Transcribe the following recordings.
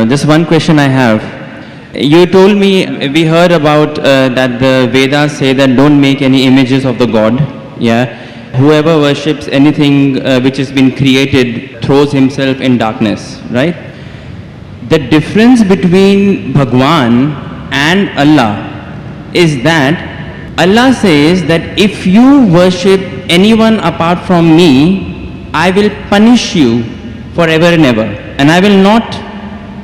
Just one question I have. You told me, we heard about that the Vedas say that don't make any images of the God. Yeah. Whoever worships anything which has been created throws himself in darkness, right? The difference between Bhagwan and Allah is that Allah says that if you worship anyone apart from me, I will punish you forever and ever, and I will not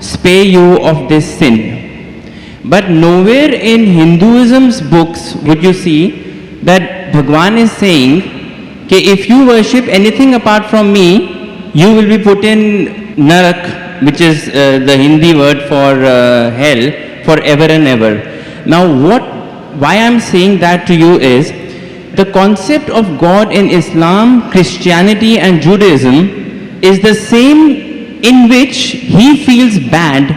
spare you of this sin. But nowhere in Hinduism's books would you see that Bhagwan is saying, okay, if you worship anything apart from me, you will be put in Narak, which is the Hindi word for hell, forever and ever. Now why I'm saying that to you is, the concept of God in Islam, Christianity and Judaism is the same, in which he feels bad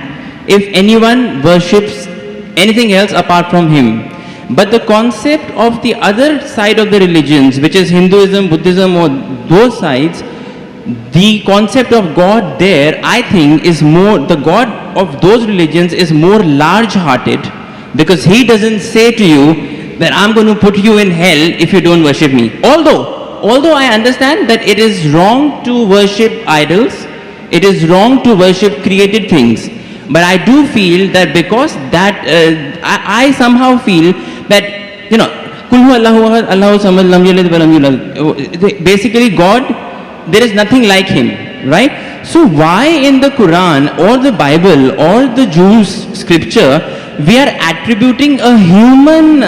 if anyone worships anything else apart from him. But the concept of the other side of the religions, which is Hinduism, Buddhism, or those sides, the concept of God there, I think, is more, the God of those religions is more large-hearted, because he doesn't say to you that I'm going to put you in hell if you don't worship me. Although I understand that it is wrong to worship idols, it is wrong to worship created things, but I do feel that because that, I somehow feel that, you know, basically God, there is nothing like him, right? So why in the Quran or the Bible or the Jews' scripture we are attributing a human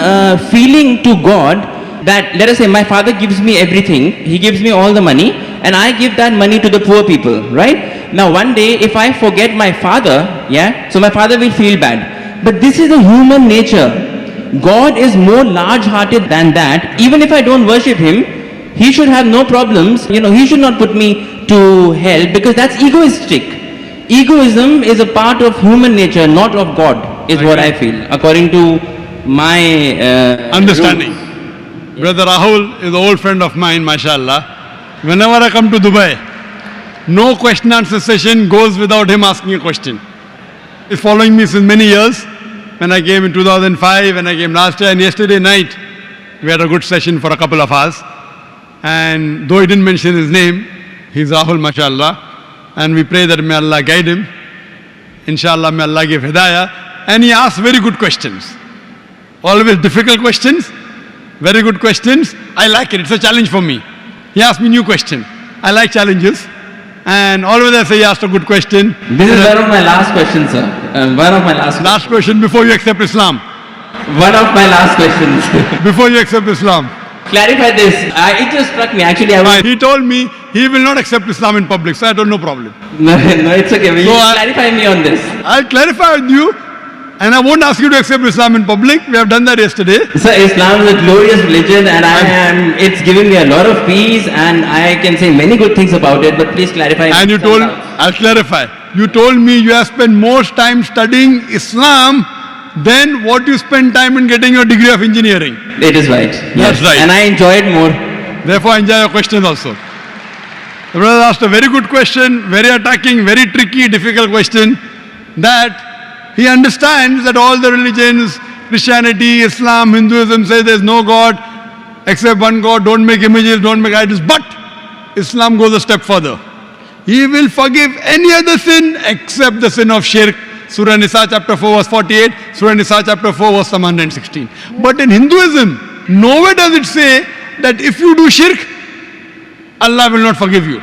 feeling to God, that, let us say, my father gives me everything, he gives me all the money, and I give that money to the poor people, right? Now one day if I forget my father, yeah, so my father will feel bad. But this is the human nature. God is more large-hearted than that. Even if I don't worship him, he should have no problems, you know, he should not put me to hell, because that's egoistic. Egoism is a part of human nature, not of God, is what I feel, according to my understanding. Brother Rahul is an old friend of mine, mashallah. Whenever I come to Dubai, no question answer session goes without him asking a question. He's following me since many years. When I came in 2005, when I came last year, and yesterday night, we had a good session for a couple of hours. And though he didn't mention his name, he's Rahul, mashallah. And we pray that may Allah guide him. Inshallah, may Allah give hidayah. And he asks very good questions. Always difficult questions, very good questions. I like it, it's a challenge for me. He asked me new question. I like challenges. And always I say he asked a good question. This is one of my last questions, sir. One of my last question before you accept Islam. One of my last questions. Before you accept Islam. Clarify this. It just struck me. Actually, he told me he will not accept Islam in public, so I don't know problem. No, it's okay. Will you clarify me on this? I'll clarify with you, and I won't ask you to accept Islam in public. We have done that yesterday. So Islam is a glorious religion, and it's giving me a lot of peace, and I can say many good things about it, but please clarify. And you told, I'll clarify. You told me you have spent more time studying Islam than what you spend time in getting your degree of engineering. It is right. That's right. And I enjoyed more. Therefore, I enjoy your question also. The brother asked a very good question, very attacking, very tricky, difficult question, that he understands that all the religions, Christianity, Islam, Hinduism, say there is no God except one God, don't make images, don't make idols. But Islam goes a step further. He will forgive any other sin except the sin of shirk. Surah Nisa chapter 4 verse 48, Surah Nisa chapter 4 verse 116. But in Hinduism, nowhere does it say that if you do shirk, Allah will not forgive you.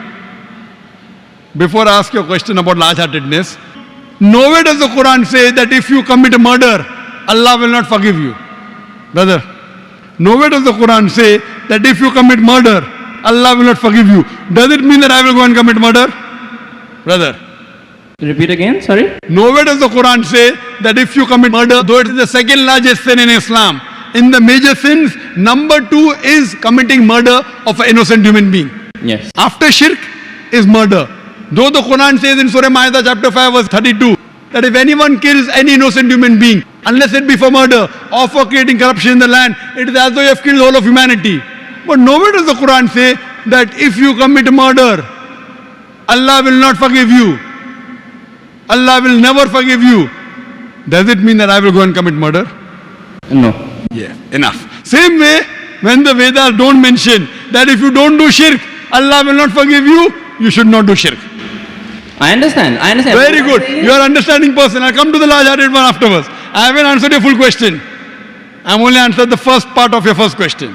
Before I ask you a question about large-heartedness, nowhere does the Quran say that if you commit a murder, Allah will not forgive you. Brother, nowhere does the Quran say that if you commit murder, Allah will not forgive you. Does it mean that I will go and commit murder? Brother. Repeat again, sorry? Nowhere does the Quran say that if you commit murder, though it is the second largest sin in Islam, in the major sins, number 2 is committing murder of an innocent human being. Yes. After shirk is murder. Though the Quran says in Surah Ma'idah chapter 5 verse 32, that if anyone kills any innocent human being, unless it be for murder or for creating corruption in the land, it is as though you have killed the whole of humanity. But nowhere does the Quran say that if you commit murder, Allah will not forgive you. Allah will never forgive you. Does it mean that I will go and commit murder? No. Yeah, enough. Same way, when the Vedas don't mention that if you don't do shirk, Allah will not forgive you, you should not do shirk. I understand. Very good. You are an understanding person. I'll come to the large-hearted one afterwards. I haven't answered your full question. I've only answered the first part of your first question.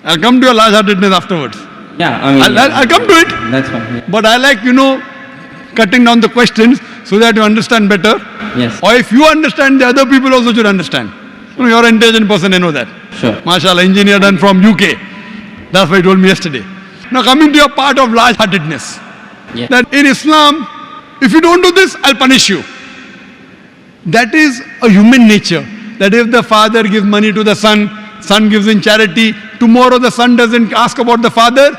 I'll come to your large-heartedness afterwards. Yeah, I mean, I'll come to it. That's fine. Yeah. But I like, cutting down the questions so that you understand better. Yes. Or if you understand, the other people also should understand. You're an intelligent person, I know that. Sure. MashaAllah, engineer done from UK. That's what he told me yesterday. Now coming to your part of large-heartedness. Yeah. That in Islam, if you don't do this, I'll punish you. That is a human nature. That if the father gives money to the son, son gives in charity, tomorrow the son doesn't ask about the father,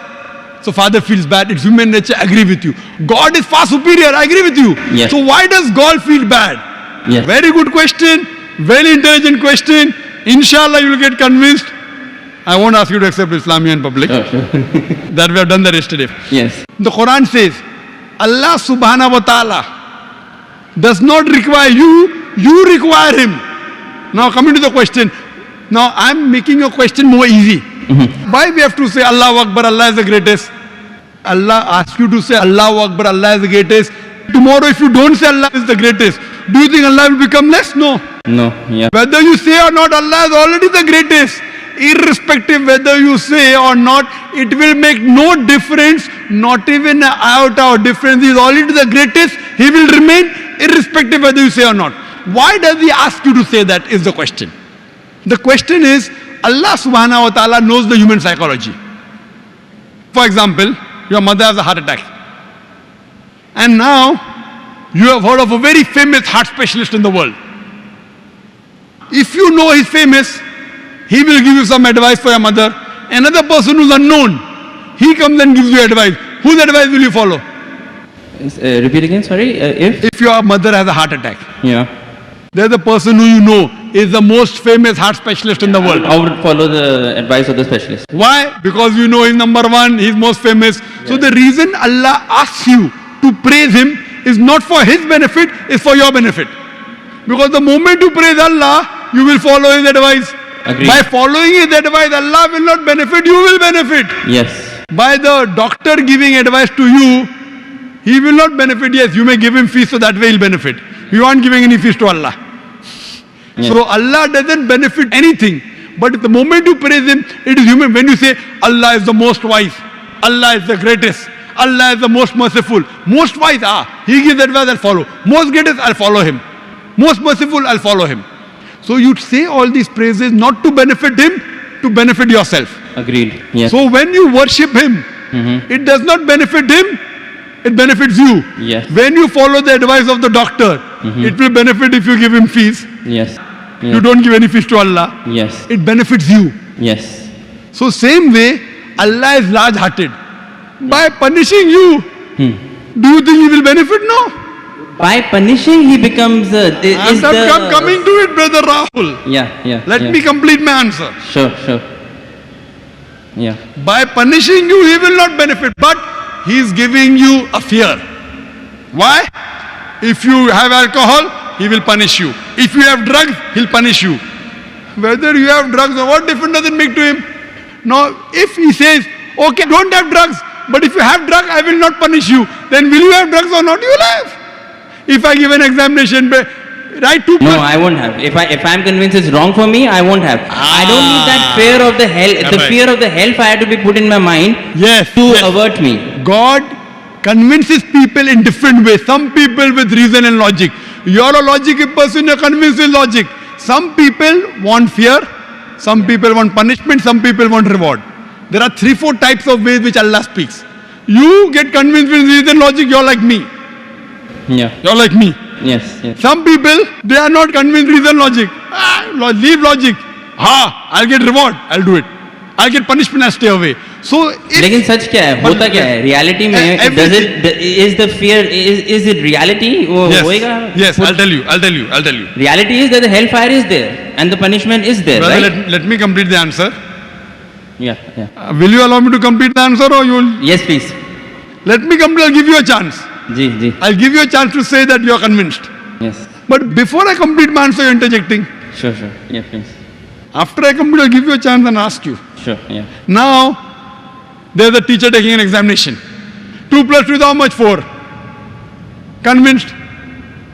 so father feels bad. It's human nature, I agree with you. God is far superior, I agree with you. Yes. So why does God feel bad? Yes. Very good question, very intelligent question. Inshallah you will get convinced. I won't ask you to accept Islamia in public. Sure. That we have done that yesterday. Yes. The Quran says, Allah subhanahu wa ta'ala does not require you, you require him. Now coming to the question, now I'm making your question more easy. Why we have to say Allahu Akbar, Allah is the greatest? Allah asks you to say Allahu Akbar, Allah is the greatest. Tomorrow if you don't say Allah is the greatest, do you think Allah will become less? No. No. Yeah. Whether you say or not, Allah is already the greatest. Irrespective whether you say or not, it will make no difference, not even an iota of difference. He is already the greatest. He will remain irrespective whether you say or not. Why does he ask you to say that is the question. The question is, Allah subhanahu wa ta'ala knows the human psychology. For example, your mother has a heart attack. And now, you have heard of a very famous heart specialist in the world. If you know he's famous, he will give you some advice for your mother. Another person who's unknown, he comes and gives you advice. Whose advice will you follow? Repeat again, sorry. If your mother has a heart attack, Yeah. there's a person who you know is the most famous heart specialist in the world. I would follow the advice of the specialist. Why? Because you know he's number one, he's most famous. So the reason Allah asks you to praise him is not for his benefit, it's for your benefit. Because the moment you praise Allah, you will follow his advice. Agreed. By following his advice, Allah will not benefit, you will benefit. Yes. By the doctor giving advice to you, he will not benefit. Yes, you may give him fees, so that way he'll benefit. You aren't giving any fees to Allah. Yes. So Allah doesn't benefit anything. But the moment you praise him, it is human. When you say, Allah is the most wise, Allah is the greatest, Allah is the most merciful, most wise, he gives advice, I'll follow. Most greatest, I'll follow him. Most merciful, I'll follow him. So you say all these praises not to benefit him, to benefit yourself. Agreed. Yes. So when you worship him, it does not benefit him, it benefits you. Yes. When you follow the advice of the doctor, it will benefit if you give him fees. Yes. You don't give any fees to Allah. Yes. It benefits you. Yes. So same way, Allah is large-hearted. By punishing you, do you think he will benefit? No. By punishing, he becomes. I'm coming to it, brother Rahul. Yeah. Let me complete my answer. Sure. Yeah. By punishing you, he will not benefit, but he is giving you a fear. Why? If you have alcohol, he will punish you. If you have drugs, he'll punish you. Whether you have drugs or what difference does it make to him? Now, if he says, okay, don't have drugs, but if you have drugs, I will not punish you, then will you have drugs or not? You will have. If I give an examination, write 2+. No, I won't have. If I'm convinced it's wrong for me, I won't have. I don't need that fear of the hell. The fear of the hellfire to be put in my mind to avert me. God convinces people in different ways. Some people with reason and logic. You're a logical person, you're convinced with logic. Some people want fear, some people want punishment, some people want reward. There are 3-4 types of ways which Allah speaks. You get convinced with reason and logic, you're like me. Yeah. You're like me. Yes. Some people, they are not convinced reason logic. Leave logic. I'll get reward, I'll do it. I'll get punishment, I'll stay away. So लेकिन सच क्या है होता क्या है reality में is the fear is it reality वो होएगा yes I'll tell you reality is that the hellfire is there and the punishment is there. Brother, right? let me complete the answer. Yeah. Will you allow me to complete the answer or you will? Yes, please. Let me complete, I'll give you a chance. Ji. I'll give you a chance to say that you are convinced. Yes. But before I complete my answer, you're interjecting. Sure. Yeah, please. After I complete, I'll give you a chance and ask you. Sure, yeah. Now, there's a teacher taking an examination. 2 plus 2 is how much? 4. Convinced?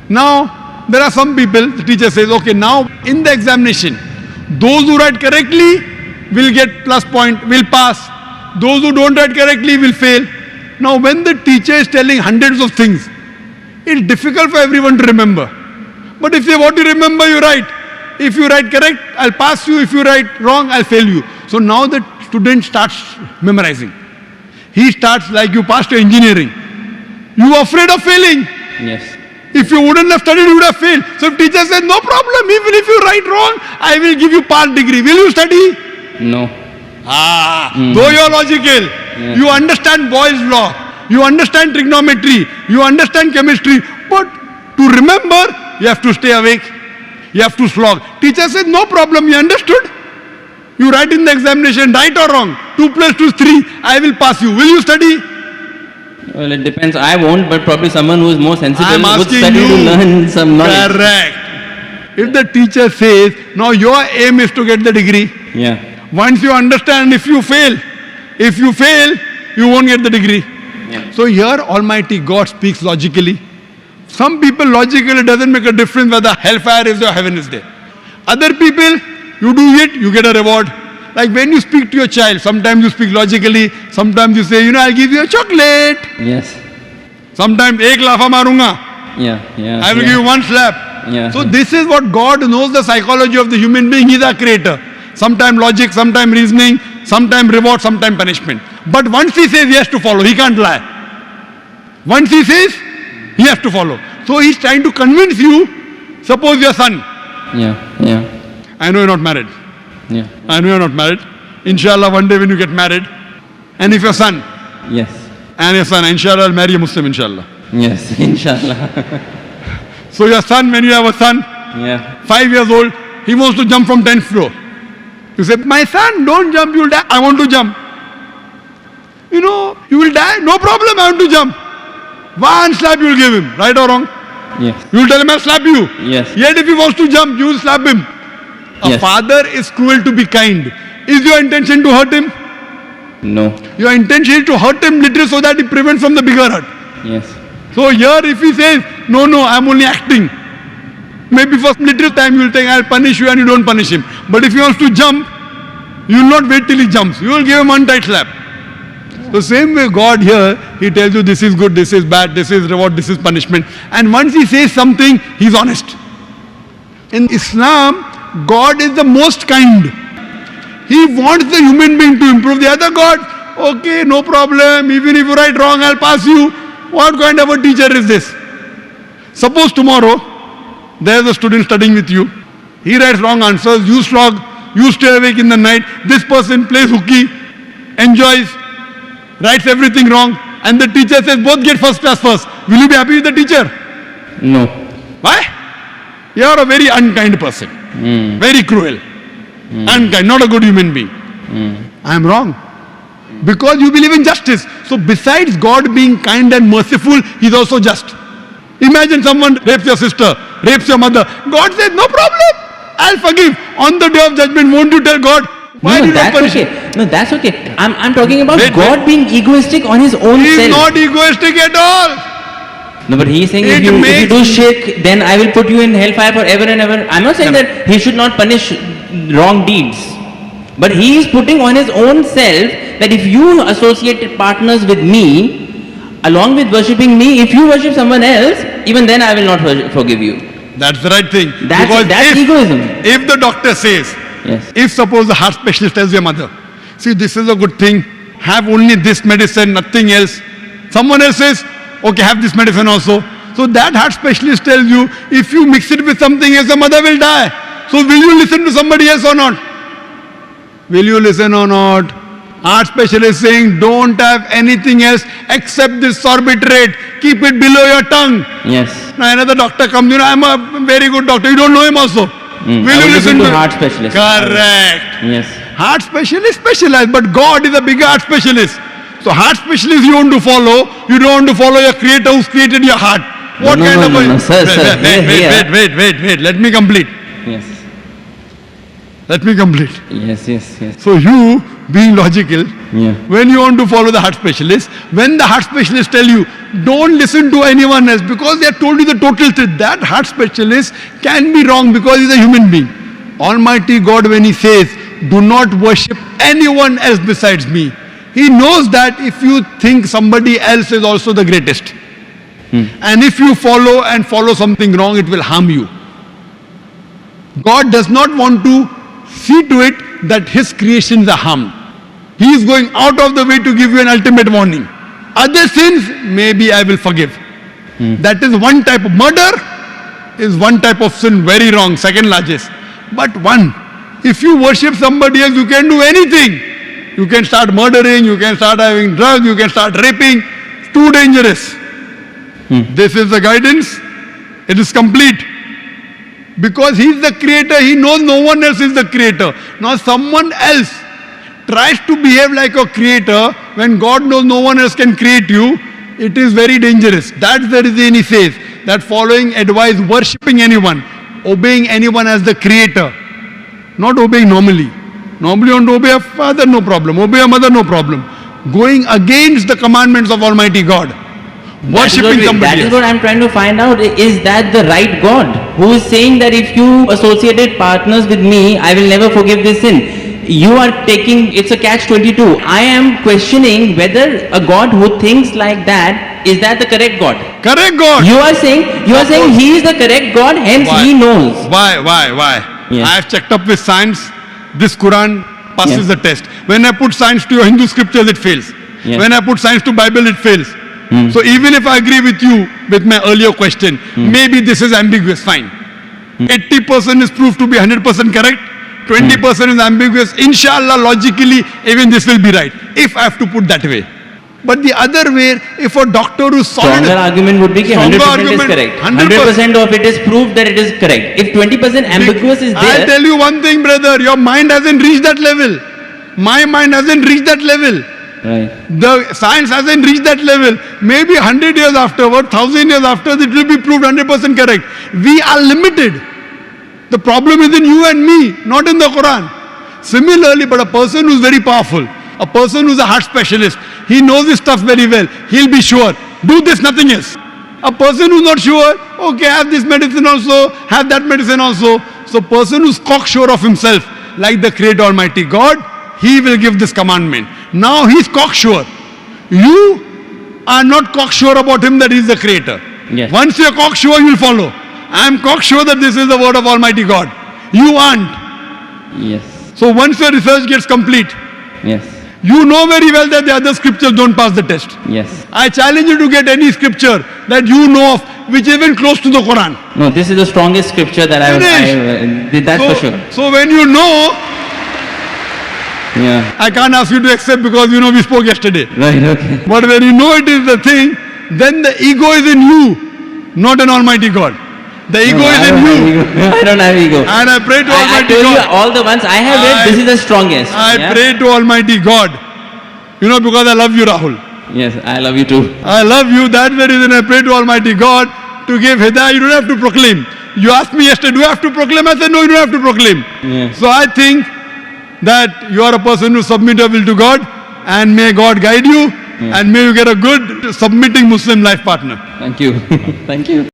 Now, there are some people, the teacher says, okay, now in the examination, those who write correctly will get plus point, will pass. Those who don't write correctly will fail. Now, when the teacher is telling hundreds of things, it's difficult for everyone to remember. But if you want to remember, you write. If you write correct, I'll pass you. If you write wrong, I'll fail you. So now the student starts memorizing. He starts like you passed your engineering. You are afraid of failing. Yes. If you wouldn't have studied, you would have failed. So if teacher says, no problem, even if you write wrong, I will give you part degree. Will you study? No. Though you are logical, you understand Boyle's law, you understand trigonometry, you understand chemistry, but to remember, you have to stay awake, you have to slog. Teacher says, no problem, you understood? You write in the examination, right or wrong, 2 plus 2 is 3, I will pass you. Will you study? Well, it depends. I won't, but probably someone who is more sensible would study you. to learn some knowledge. Correct. If the teacher says, now your aim is to get the degree. Yeah. Once you understand, if you fail, you won't get the degree. Yeah. So here Almighty God speaks logically. Some people logically it doesn't make a difference whether hellfire is there or heaven is there. Other people, you do it, you get a reward. Like when you speak to your child, sometimes you speak logically, sometimes you say, I'll give you a chocolate. Yes. Sometimes, ek lafa marunga. Yeah. I will give you one slap. Yeah. So this is what God knows, the psychology of the human being. He is our creator. Sometimes logic, sometimes reasoning, sometimes reward, sometimes punishment. But once he says he has to follow, he can't lie. Once he says, he has to follow. So he's trying to convince you, suppose your son. Yeah. I know you're not married. Yeah. I know you're not married. Inshallah, one day when you get married, and if your son, Yes. and your son, inshallah, will marry a Muslim, inshallah. Yes, inshallah. So your son, when you have a son, Yeah. 5 years old, he wants to jump from 10th floor. You say, my son, don't jump, you'll die. I want to jump. You will die. No problem, I want to jump. One slap you will give him, right or wrong? Yes. You will tell him, I'll slap you. Yes. Yet if he wants to jump, you will slap him. A Yes. father is cruel to be kind. Is your intention to hurt him? No. Your intention is to hurt him little so that he prevents from the bigger hurt. Yes. So here if he says, no, I'm only acting. Maybe for little time you will think, I'll punish you, and you don't punish him. But if he wants to jump, you will not wait till he jumps. You will give him one tight slap. So same way God here, he tells you this is good, this is bad, this is reward, this is punishment. And once he says something, he's honest. In Islam, God is the most kind. He wants the human being to improve. The other God, okay, no problem, even if you write wrong, I'll pass you. What kind of a teacher is this? Suppose tomorrow, there's a student studying with you. He writes wrong answers, you slog, you stay awake in the night. This person plays hooky, enjoys, writes everything wrong, and the teacher says both get first class first. Will you be happy with the teacher? No. Why? You are a very unkind person. Very cruel. Unkind, not a good human being. I am wrong. Because you believe in justice. So besides God being kind and merciful, He is also just. Imagine someone rapes your sister, rapes your mother. God says, no problem, I'll forgive. On the day of judgment, won't you tell God, why did you punish him? No, that's okay. I'm talking about God being egoistic on His own He self. is not egoistic at all. No, but He is saying if you do shirk, then I will put you in hellfire forever and ever. I'm not saying that He should not punish wrong deeds. But He is putting on His own self that if you associate partners with me, along with worshipping me, if you worship someone else, even then I will not forgive you. That's the right thing. That's egoism. If the doctor says, Yes. if suppose the heart specialist tells your mother, see, this is a good thing, have only this medicine, nothing else. Someone else says, okay, have this medicine also. So that heart specialist tells you, if you mix it with something else, the mother will die. So will you listen to somebody else or not? Will you listen or not? Heart specialist saying, don't have anything else except this sorbitrate. Keep it below your tongue. Yes. Now another doctor comes, I'm a very good doctor. You don't know him also. Will you listen to heart specialist? Correct. Yes. Heart specialist specialized, but God is a bigger heart specialist. So heart specialist you want to follow, you don't want to follow your creator who's created your heart. What No, kind no, of no, a... no, sir, sir. Wait, let me complete. Yes. Let me complete. Yes. So you, being logical, Yeah. when you want to follow the heart specialist, when the heart specialist tell you, don't listen to anyone else because they have told you the total truth, that heart specialist can be wrong because he's a human being. Almighty God, when he says, do not worship anyone else besides me, he knows that if you think somebody else is also the greatest, and if you follow something wrong, it will harm you. God does not want to see to it that his creations are harmed. He is going out of the way to give you an ultimate warning. Other sins, maybe I will forgive. That is one type of murder, is one type of sin, very wrong, second largest. But one, if you worship somebody else, you can do anything. You can start murdering, you can start having drugs, you can start raping. It's too dangerous. This is the guidance. It is complete. Because he is the creator, he knows no one else is the creator. Now someone else tries to behave like a creator when God knows no one else can create you, it is very dangerous. That's the reason he says that following advice, worshipping anyone, obeying anyone as the creator, not obeying normally. Normally you want to obey a father, no problem. Obey a mother, no problem. Going against the commandments of Almighty God. Worshipping somebody else. That is what I'm trying to find out. Is that the right God who is saying that if you associated partners with me, I will never forgive this sin? You are taking, it's a catch-22. I am questioning whether a God who thinks like that, is that the correct God? Correct God. You are saying he is the correct God, hence he knows. Why? Yes. I have checked up with science. This Quran passes the test. When I put science to your Hindu scriptures, it fails. Yes. When I put science to Bible, it fails. So even if I agree with you with my earlier question, maybe this is ambiguous, fine. 80% is proved to be 100% correct, 20% is ambiguous. Inshallah, logically, even this will be right, if I have to put that way. But the other way, if a doctor who's solid... Stronger argument would be that 100% is correct. 100% of it is proved that it is correct. If 20% ambiguous is there... I'll tell you one thing, brother, your mind hasn't reached that level. My mind hasn't reached that level. Right. The science hasn't reached that level. Maybe 100 years afterward, 1000 years after, it will be proved 100% correct. We are limited. The problem is in you and me, not in the Quran. Similarly, but a person who's very powerful, a person who's a heart specialist, he knows this stuff very well. He'll be sure. Do this, nothing else. A person who's not sure, okay, have this medicine also, have that medicine also. So person who's cocksure of himself, like the Creator Almighty God, he will give this commandment. Now he's cocksure. You are not cocksure about him that he's the creator. Yes. Once you're cocksure, you'll follow. I am cocksure that this is the word of Almighty God. You aren't. Yes. So once your research gets complete, Yes. you know very well that the other scriptures don't pass the test. Yes. I challenge you to get any scripture that you know of which is even close to the Quran. No, this is the strongest scripture that I did that for sure. So when you know, Yeah. I can't ask you to accept because you know we spoke yesterday. Right, okay. But when you know it is the thing, then the ego is in you, not an Almighty God. The ego is in you. I don't have ego. And I pray to I Almighty told you God. all the ones I have read, this is the strongest. I pray to Almighty God. You know, because I love you, Rahul. Yes, I love you too. I love you. That's the reason I pray to Almighty God to give hidayah. You don't have to proclaim. You asked me yesterday, do you have to proclaim? I said, no, you don't have to proclaim. Yes. So I think that you are a person who submit your will to God, and may God guide you, and may you get a good submitting Muslim life partner. Thank you. Thank you.